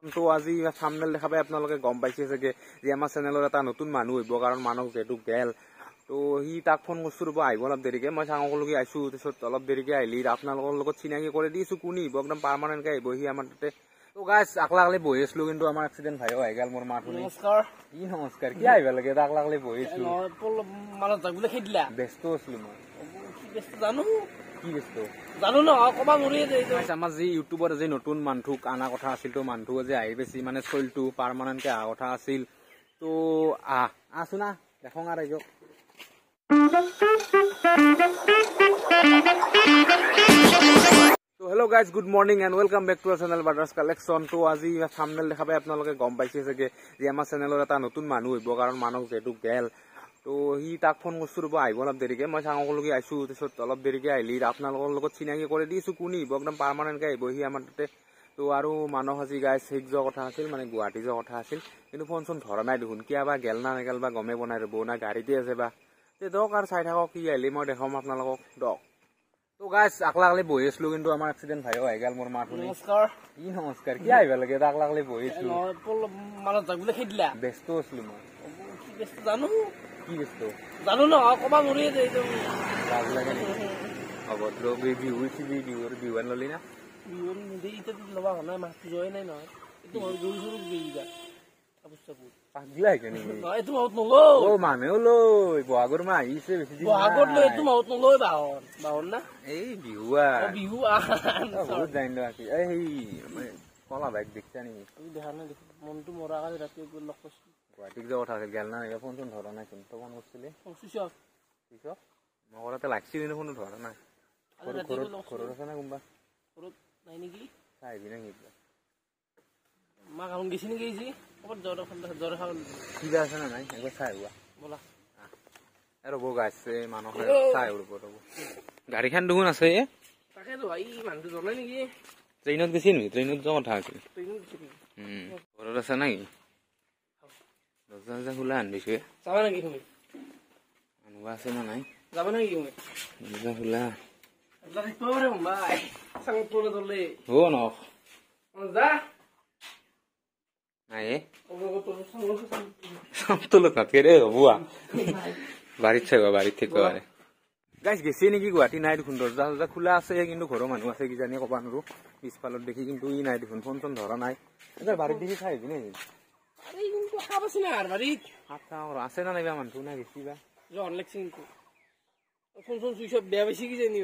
তো আজি থাম্বনেল দেখা পাই আপোনালোকে গম পাইছে চাগে যে আমাৰ চেনেলৰ এটা নতুন মানুহ হইব কাৰণ মানুহ যেটো গেল তো হি তাক ফোন কৰছো ৰব আহিব অলপ দেৰিকে মই চাঙকলগি আইছো তাৰছত অলপ দেৰিকে আহিলি আপোনালোকৰ লগত চিনাকি কৰি দিছো কোনি হইব একদম পাৰ্মানেন্টকে আহিব হি আমাৰ তাতে তো গাইস আকলাকলে বহি আছলো কিন্তু আমাৰ এক্সিডেন্ট ভাইও আহি গেল মোৰ মাথুনি নমস্কাৰ কি নমস্কাৰ কি আহিব লাগে আকলাকলে বহি আছলো মানত যাবলৈ খেদিলা ব্যস্ত আছলো মই কি ব্যস্ত জানো কি ব্যস্ত জানো ন কবা নৰি আমাৰ যি ইউটিউবৰ যে নতুন মানুহক আনা কথা আছিল তো মানুহ যে আহি বেছি মানে চইলটো পাৰ্মানেন্টকে আহা কথা আছিল তো আছো না দেখোং আর আইজো তো hello guys good morning and welcome back to our channel butters collection তো আজি থাম্বনেল দেখা পাই আপোনালোকে গম পাইছে চাগে যে আমাৰ চেনেলৰ এটা নতুন মানুহ হইব কাৰণ মানুহ যেটো গেল তো হি তাক ফোন কৰছো ৰব আহিব অলপ দেৰিকে মই চাঙকলগি আইছো তাৰছত অলপ দেৰিকে আহিলি আপোনালোকৰ লগত চিনাকি কৰি দিছো কোনি হইব একদম পাৰ্মানেন্টকে আহিব হি আমাৰ তাতে তো আৰু মানুহ আজি গাইজ হেক যোৱা কথা আছিল মানে গুৱাহাটী যোৱা কথা আছিল কিন্তু ফোন চোন ধৰা নাই দেখোন কিয়াবা গেল না নেগেল বা গমে বনাই ৰব না গাড়ীতে আছে বা তে দক আৰু চাই থাকক কি আহিলি মই দেখাম আপোনালোকক দক তো গাইস আকলাকলে বহি আছলো কিন্তু আমাৰ এক্সিডেন্ট ভাইও আহি গেল মোৰ মাথুনি নমস্কাৰ কি নমস্কাৰ কি আহিব লাগে আকলাকলে বহি আছলো মানত যাবলৈ খেদিলা ব্যস্ত আছলো মই কি ব্যস্ত জানো কি ব্যস্ত জানো ন কবা নৰি লাজ লাগে অভদ্ৰ বিহুৱান ললি না বিহুন নিদে ইটা লবা নাই মাছটো জয় নাই নহয় এইটো মই গৰু চৰু গেইগা অৱস্থাবোৰ পাগলা কেনি নহয় এইটো মাউত নলো ও মানুহ লৈ বহাগৰ মাহ আহিছে বেছি দিন বহাগত লৈ এইটো মাউত নলয় বাহন না এই বিহুৱা বিহু বহুত জানিলো আছে এই কলা বাইক দেখছা নি দেখা নাই দেখি মনটো মৰা কাৰণে ৰাতি লগ পাইছো গুৱাহাটীত যোৱা কথা আছিল গেল না ফোন চোন ধৰা নাই চোন তই ফোন কৰিছিলি পিছত মই কৰাতে লাগছিল কিন্তু ফোনটো ধৰা নাই ঘৰত আছে না কোনোবা ঘৰত নাই নেকি চাইবি নেকি মা কাম গেছি নেকি যি ক'ৰবাত জ্বৰ খাব কিবা আছে না নাই একবাৰ চাই হোৱা ব'লা ৰ'ব গাইছে মানুহে চাই ৰ'ব গাড়ীখন দেখোন আছে তাকেতো ভাই মানুহটো জ্বলাই নেকি ট্ৰেইনত গৈছিল নেকি ট্ৰেইনত যোৱা কথা আছিল ঘৰত আছে নেকি দৰ্জা খোলা আনিছে যাবা নেকি তুমি আনিব আছে না নাই যাবা নেকি তুমি দৰ্জা খোলা বাড়িত চাইবা বাড়িত থেকে গাইজ গেছে নেকি গুৱাহাটী নাই দেখোন দৰ্জা চৰ্জা খোলা আছে কিন্তু ঘৰৰ মানুহ আছে কিজানি ক'বা নোৱাৰো পিছফালত দেখি কিন্তু ই নাই দেখোন ফোন চোন ধৰা নাই বাৰীত দেখি চাই আহিবি নেকি আছে না নাইবা মানুহ নাই গেছি বা ফোন চোন চুইচ অফ বেয়া পাইছে কিজানি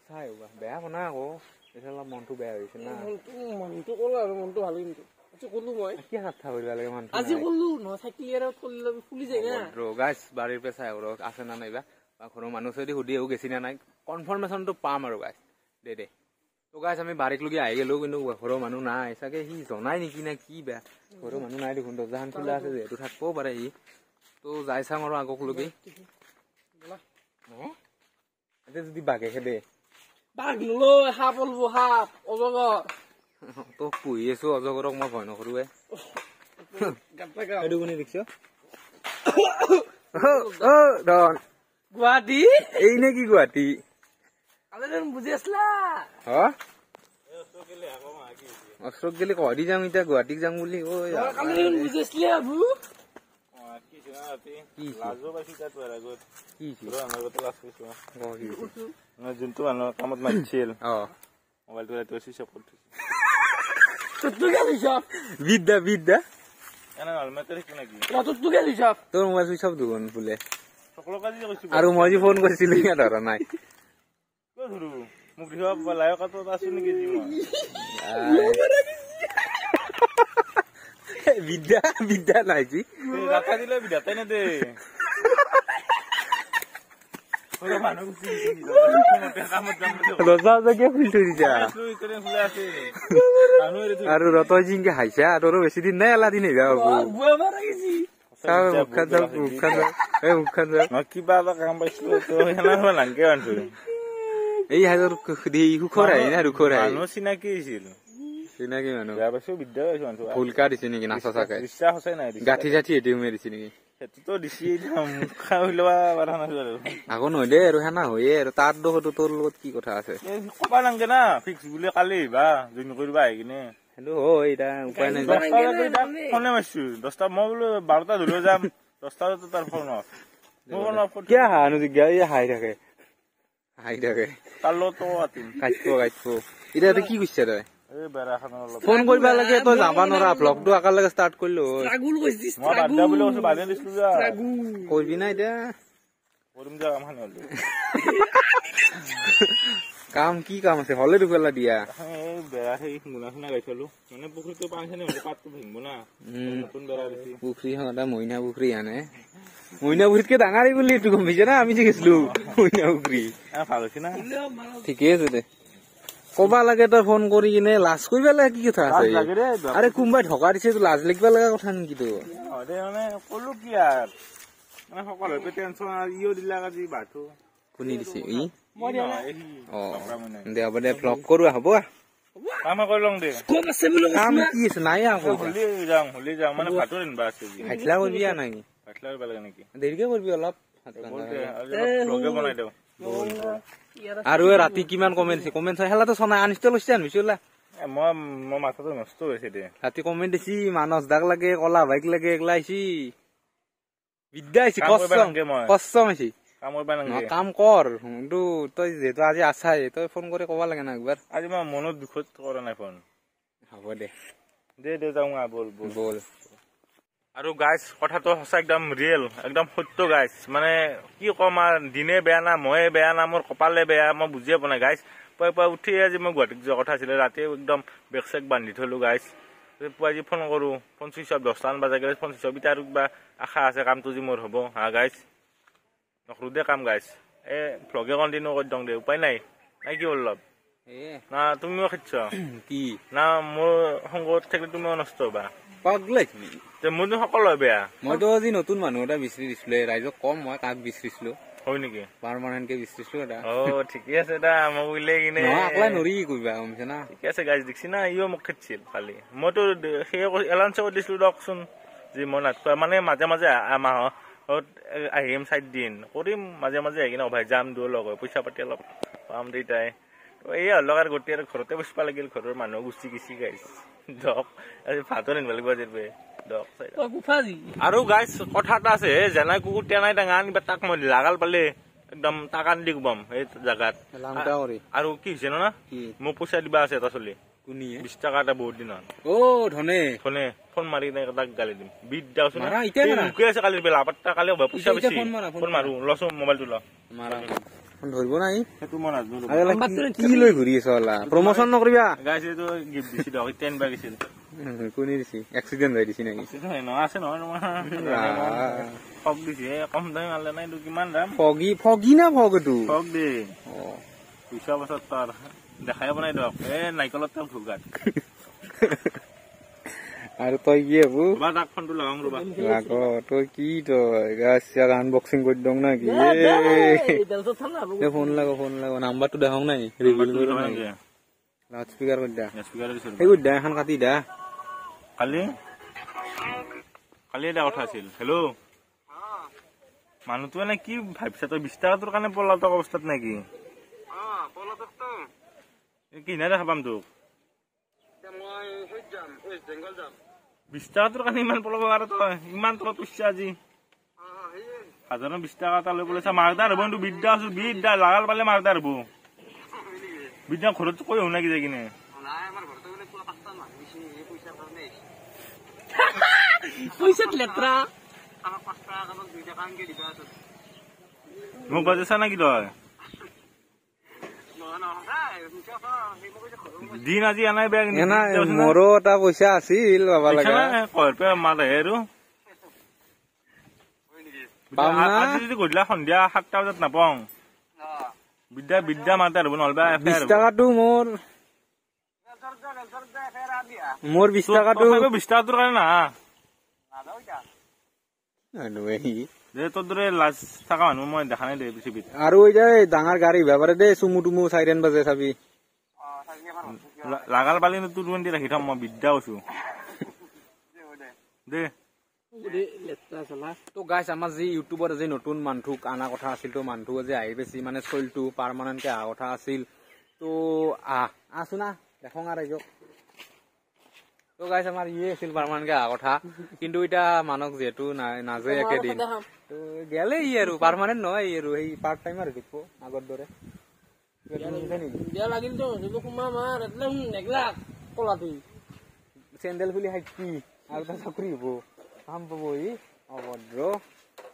চাই হ'বা বেয়া হোৱা নাই আকৌ এতিয়া অলপ মনটো বেয়া হৈছে না মনটো ক'লো আৰু মনটো ভাল কিন্তু ক'লো মই কি কথা কৰিব লাগে মানুহটো আজি ক'লো নহয় চাইকেল এৰত ফুলি যায় না গাইজ বাৰীৰ পৰা চাই আছে না নাইবা বা ঘৰৰ মানুহ যদি সুধি আহিও গেছি না নাই কনফাৰ্মেশ্যনটো পাম আৰু গাইজ দে তো গাইজ আমি বাৰীক লগি আহি গ'লো কিন্তু ঘৰৰ মানুহ নাই চাগে সি জনাই নেকি না কি বেয়া ঘৰৰ মানুহ নাই দেখোন দৰ্জাখন খোলা আছে যিহেতু থাকিবও পাৰে সি তো যাই চাম আৰু আগক লগি এতিয়া যদি বাঘে খেদে বাঘ নলৈ সাপ অলব সাপ অজগৰ তোক পুহি আছো অজগৰক মই ভয় নকৰোৱে এইটো কোনে দেখিছ গুৱাহাটী এই নে কি গুৱাহাটী বুজি আছলা অশোক গেলে কদি যাম এতিয়া গুৱাহাটীক যাম বুলি বুজি আছলি আবু যোনটো মানুহৰ কামত মাতিছিল মোবাইলটো চুইচ অফ কৰি বিদ্যা বিদ্যা তোৰ মোবাইল চুইচ অফ দেখোন বোলে আৰু মই যে ফোন কৰিছিলো ইয়াত ধৰা নাই মোক লাইকত আছো নেকি বিদ্যা বিদ্যা নাই যি ৰাখা দিলে বিদ্যাতাই নেদে আৰু ৰতই জিংকে হাইছা তোৰো বেছি দিন নাই এলা দিন কিবা এটা কাম পাইছিলো লাংকে আনছো এই হাজৰ সুখৰ আহি না দুখৰ আহি মানুহ চিনাকি হৈছিল চিনাকি মানুহ বেয়া পাইছো বিদ্যা পাইছো মানুহ ফুলকা দিছে নেকি নাচা চাকে বিশ্বাস আছে নাই গাঁঠি চাঠি এটি উমে দিছে নেকি সেইটোতো দিছি মুখা হৈ লবা বাধা নাছিল আৰু আকৌ নহয় দে আৰু সেনা হয়ে আৰু তাৰ দোষতো তোৰ লগত কি কথা আছে কবা নাংগে না ফিক্স বুলি কালি বা জইন কৰিবা আহি কিনে কিন্তু হয় এটা উপায় নাই যে। 10টা বজাত ফোনে মাৰিছো 10টা মই বোলো 12টা ধৰিও যাম 10টা বজাত তাৰ ফোন অফ কিয় হানো জিজ্ঞা হাই থাকে তাৰ লগতো আতিম কাটিব এতিয়া কি কৈছে তই এই বেৰাখনৰ অলপ ফোন কৰিব লাগে তই যাবা নৰা ব্লগটো একেলগে ষ্টাৰ্ট কৰিলো স্ট্ৰাগল কৰিছিস মই বাদ দিয়া বুলি কৈছো বাদে দিছিলো যা কৰিবি না এতিয়া কৰিম যা কাম খানি হ'ল কাম কি কাম আছে হলে দুবেলা দিয়া এই বেৰা সেই গুণা শুনা গাইছিলো মানে পুখুৰীটো পানী চানি হ'লে পাতটো ভাঙিব না নতুন বেৰা দিছি পুখুৰী সদায় মইনা পুখুৰী আনে মইনা পুখুৰীতকে ডাঙাৰি বুলি এইটো গম পাইছে না আমি যে গৈছিলো মইনা পুখুৰী ভাল হৈছে না ঠিকেই আছে দে কবা লাগে তই ফোন কৰি কিনে লাজ কৰিব লাগে কি কথা আছে আৰে কোনোবাই ঢকা দিছে লাজ লাগিব লগা কথা নেকি তো মানে কলো কি আৰু মানে সকলোৰে টেনচন আৰু ইও দিলা আজি বাটো কোনে দিছে ই মই দিয়া দে হ'ব দে ব্লগ কৰো হ'ব কাম কৰি লওঁ দে কোন আছে বুলি কাম কি আছে নাই আকৌ হলি যাওঁ মানে ভাতো ৰান্ধিবা আছে হাইটলা কৰিবি নাই ভাতলা কৰিব লাগে নেকি দেৰিকে কৰিবি অলপ ব্লগে বনাই দিওঁ আৰু ৰাতি কিমান কমেন্ট চাই হেলাটো চনাই আনিষ্টল হৈছে আনিছিলা মই মাথাটো নষ্ট হৈছে দে ৰাতি কমেন্ট দিছি মানস দাগ লাগে কলা বাইক লাগে এগলা আহিছি বিদ্যা আহিছি কষ্ট আহিছি কাম কৰ কিন্তু তই যিহেতু আজি আছাই তই ফোন কৰি কবা লাগে না একবাৰ আজি মই মনত দুখত কৰা নাই ফোন হ'ব দে দে যাওঁ বল আৰু গাইজ কথাটো সঁচা একদম ৰিয়েল একদম সত্য গাইজ মানে কি কম আৰু দিনে বেয়া না ময়ে বেয়া না মোৰ কপালে বেয়া মই বুজিয়ে পোৱা নাই গাইজ পুৱাই উঠি আজি মই গুৱাহাটীত যোৱা কথা আছিলে ৰাতি একদম বেগ চেগ বান্ধি থলো গাইজ পুৱা আজি ফোন কৰোঁ ফোন চুইচ অফ 10টামান বাজে গ'লে ফোন চুইচ অফ এতিয়া আৰু কিবা আশা আছে কামটো যি মোৰ হ'ব হা গাইজ নকৰো দে কাম গাইজ এই ভ্লগে কণ্টিনিউ কৰি দিওঁ দে উপায় নাই কি হ'ল অলপ না তুমিও খেদছ কি না মোৰ সংগত থাকিলে তুমিও নষ্ট হবা পাগলাই মোৰতো সকলো বেয়া মইতো আজি নতুন মানুহ এটা বিচাৰি দিছিলো ৰাইজক কম মই কাক বিচাৰিছিলো হয় নেকি পাৰমানেণ্ট কে বিচাৰিছিলো এটা ঠিকে আছে দা মই বুলিলে কিনে আকলাই নৰি কৰিবা গমছে না ঠিকে আছে গাইজ দেখছি না ইও মোক খেদছিল কালি মইতো সেই এলাউন্স কৰি দিছিলো দকচোন যে মই নাটকা মানে মাজে মাজে মাহত আহিম 4 দিন কৰিম মাজে মাজে আহি কিনে ভাই যাম দূৰ লগ পইচা পাতি অলপ পাম দেউতাই এই অলপ আৰু গোটেই আৰু ঘৰতে বসবা লাগিল ঘৰৰ মানুহ গুচি গেছি গাইজ দক আজি ভাতো নিব লাগিব যেৰবে দক আৰু গাইজ কথা এটা আছে যেনাই কুকুৰ টেনাই টেঙা আনিবা তাক মই লাগাল পালে একদম তাক আনি দি গুবাম এই জাগাত আৰু কি হৈছে না মোক পইচা দিবা আছে এটা চলি 20 টাকা এটা বহুত দিন ধনে ফোন মাৰি তাক গালি দিম বিদ্যা আছে কালিৰ বেলা পাত্তা কালি পইচা বেছি ফোন মাৰো লছো মোবাইলটো ল ধৰিব নাই সেইটো মই নাজানো কি লৈ ঘূৰি আছ প্ৰমোচন নকৰিবা গাইছ এইটো গিফ্ট দিছি দক 10 বা গৈছিল কোনে দিছি এক্সিডেন্ট হৈ দিছি নেকি আছে নহয় ফগ দিছে কম দাম আলে নাই কিমান দাম ফগি না ফগ এইটো ফগ দে পইচা বছৰ তাৰ দেখাই বনাই দক নাৰিকলত তেল ভুগাত আৰু তই কি হবো তাক ফোনটো লগাম ৰবা তই কি তই গাছ আনবক্সিং কৰি দং না কি ফোন লাগ নাম্বাৰটো দেখাও নাই ৰিভিল কৰিব নাই লাউড স্পিকাৰ কৰি দা এই কৰি দা এখন কাটি দা কালি এটা কথা আছিল হেল্ল' মানুহটো এনে কি ভাবিছা তই 20 টাকাটোৰ কাৰণে পলাতক অৱস্থাত নেকি কি নাই দেখা পাম তোক 20 টাকাটোৰ কাৰণে ইমান পলাব আৰু তই ইমান তলত পইচা আজি সাধাৰণ 20 টাকা এটা লৈ পলাইছা মাৰদাৰ হ'ব কিন্তু বিদ্যা লাগাল পালে মাৰদাৰ হ'ব বিদ্যা ঘৰত কৈ হোৱা নাই কি যায় কিনে মোক বাজেছা নেকি তই দিন আজি আনাই বেয়া মোৰো এটা পইচা আছিল পাবা লাগে আৰু যদি গধূলা সন্ধিয়া 7টা বজাত নাপাওঁ বিদ্যা মাতে আৰু নহ'লে 20 টাকাটো মোৰ 20 টাকাটো 20 টাকাটোৰ কাৰণে না তোৰ দৰে লাজ থকা মানুহ মই দেখা নাই দে পৃথিৱীত আৰু এই যে ডাঙৰ গাড়ী বেপাৰে দে চুমু টুমু চাইৰেন বাজে চাবি লাগাল পালি তোৰ ৰাখি থম মই বিদ্যা কৈছো দে তো গাইছ আমাৰ যি ইউটিউবত আজি নতুন মানুহক আনা কথা আছিল তো মানুহটো আজি আহি বেছি মানে চইলটো পাৰমানেণ্টকে অহা কথা আছিল তো আছো না দেখোঁ আৰু ৰাইজক তো গাইছ আমাৰ ইয়ে আছিল পাৰমানেণ্টকে অহা কথা কিন্তু এতিয়া মানুহক যিহেতু নাযায় একেদিন তো গেলে ই আৰু পাৰমানেণ্ট নহয় ই আৰু সেই পাৰ্ট টাইমাৰ হৈ থাকিব আগৰ দৰে বিয়া লাগিল তো সোমাম আৰু একদম নেগলাক কলাটো চেণ্ডেল খুলি হাইকি আৰু এটা চাকৰি হ'ব কাম পাব ই অভদ্ৰ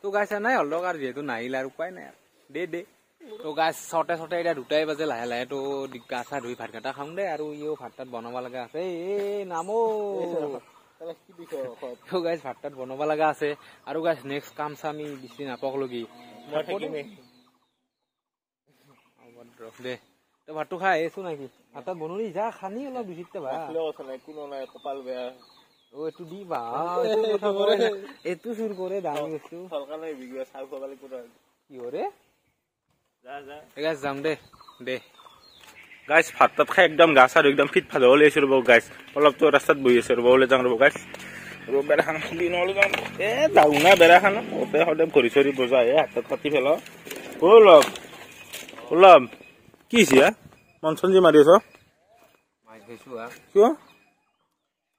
তো গাইছা নাই হলক আৰু যিহেতু নাহিল আৰু উপায় নাই আৰু দে তো গাছ ছটে এতিয়া 2টাই বাজে লাহে লাহে তো গা চা ধুই ভাত কেইটা খাম দে আৰু ইও ভাত তাত বনাব লগা আছে নামো তো গাইছ ভাত তাত বনাব লগা আছে আৰু গাইছ নেক্সট কাম চামি বেছি নাপাওক লগি অভদ্ৰ দে তো ভাতটো খাই আহিছো নাকি ভাত তাত বনলি যা খানি অলপ বিচিতে ভা কপাল বেয়া এইটো দিবা এইটো চুৰ কৰে দামী বস্তু কি হৰে যাম দে গাইছ ভাত তাত খাই একদম গা চা একদম ফিট ফালে ওলাই আছো ৰ'ব গাইছ অলপতো ৰাস্তাত বহি আছো ৰ'ব ওলাই যাওঁ ৰ'ব গাইছ ৰ'ব বেৰাখান খুলি নহ'লে যাওঁ যাওঁ না বেৰাখান ওতে সদায় ভৰি চৰি বজাই হাতত পাতি পেল ওলাম কি হৈছে মন চন যি মাৰি আছ কিয়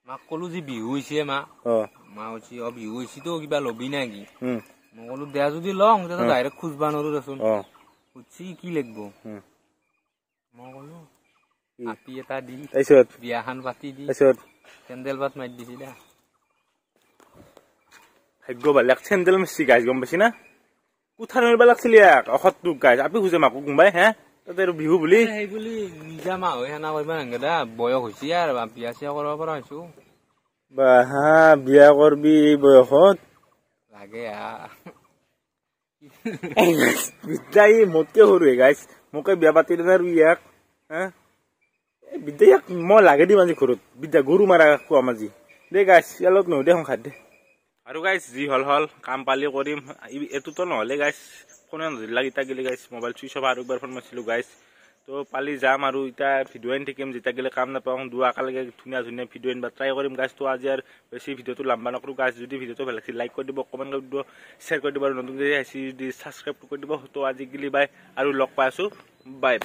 মাক কলো যে বিহু হৈছে মা কৈছি বিহু হৈছে তো কিবা লবি নাকি মই কলো দেয়া যদি লওঁ তেতিয়া ডাইৰেক্ট খুজবা নোৱাৰো দেচোন খুজি কি লাগব মই কলো আপি এটা দি তাৰপিছত বিয়াখান পাতি দি চেণ্ডেল পাত মাৰি দিছি দা ভাগ্য ভালে চেণ্ডেল মাৰছি গাইছ গম পাইছি না কোঠা নৰিব লাগছিল ইয়াক অসতটোক গাইছ আপি খুজে মাকো কোনোবাই হে তাতে বিহু বুলি সেই বুলি নিজা মা হৈ সেনা কৰিব নালাগে দা বয়স হৈছে আৰু বিয়া চিয়া কৰিব পৰা হৈছো বাহা বিয়া কৰবি এই বয়সত লাগে বিদ্যা ই মোতকে সৰু গাইছ মোকে বিয়া পাতি দিলে আৰু ইয়াক বিদ্যা ইয়াক মই লাগে দিম আজি ঘৰত বিদ্যা গৰু মাৰা কোৱা মাজি দে গাইছ ইয়াৰ লগত নহৈ দে সংসাৰ দে আৰু গাইছ যি হল কাম পালি কৰিম এইটোতো নহ'লে গাইছ ফোনে নধৰিলা ইটা গেলি গাইছ মোবাইল চুইচ অফ আৰু একবাৰ ফোন মাৰিছিলোঁ গাইছ তো পালি যাম আৰু এতিয়া ভিডিঅ' আনি থাকিম যেতিয়া গেলে কাম নাপাওঁ একেলগে ধুনীয়া ভিডিঅ' আনিব ট্ৰাই কৰিম গাইছ তো আজি আৰু বেছি ভিডিঅ'টো লম্বা নকৰোঁ গাইছ যদি ভিডিঅ'টো ভাল লাগিছে লাইক কৰি দিব কমেণ্ট কৰি দিব শ্বেয়াৰ কৰি দিব আৰু নতুন যদি আহিছে যদি ছাবস্ক্ৰাইব কৰি দিব তো আজি গেলি বাই আৰু লগ পাই আছোঁ বাই